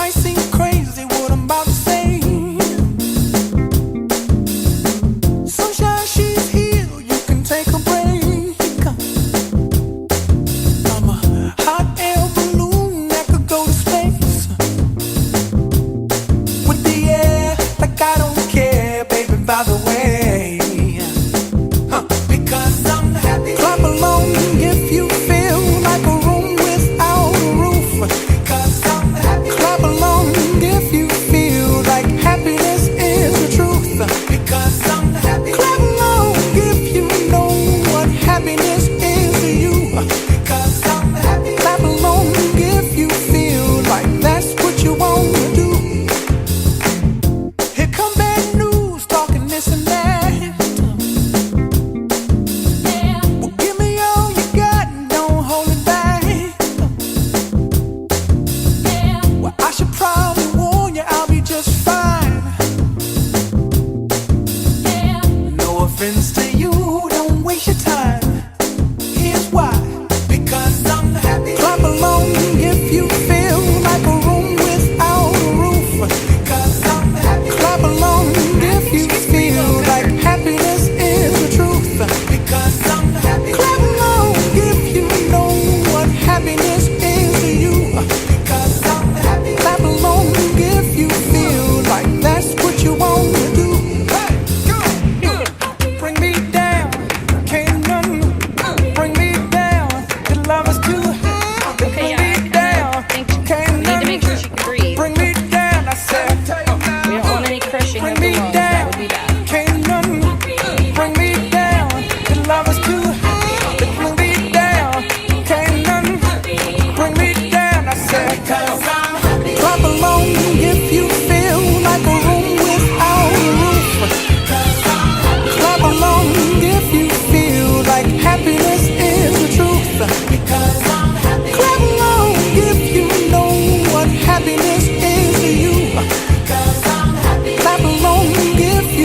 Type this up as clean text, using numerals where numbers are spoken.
might seem crazy what I'm about to say. Sunshine, she's here, you can take a break. I'm a hot air balloon that could go to space. With the air, like I don't care, baby, by the way. Because I'm happy. Clap along if you feel like a room without a roof. Because I'm happy. Clap along if you feel like happiness is the truth. Because I'm happy. Clap along if you know what happiness is to you. Because I'm happy. Clap along if you feel like that's what you want to do. Here come bad news, talking this and that. Well, give me all you got and don't hold it back. Well, I should probably warn you, I'll be just fine. No offense to you, don't waste your time. Here's why. Because I'm happy. Clap along if you feel like a room without a roof. Because I'm happy. Clap along if you feel like happiness is the truth. Because I'm happy. Clap along if you know what happiness is to you. Because I'm happy. Clap along if you feel like that's what you want to do. Bring me down, can't none bring me down. The love is too high. Okay, Bring me down, I think can't we need to make sure she can breathe. bring me down. I said, We don't want any crushing bring of the me lungs. That down, would be bad. can't none bring me down. The love is too high. Bring me down, can't none bring me down. I said, 'cause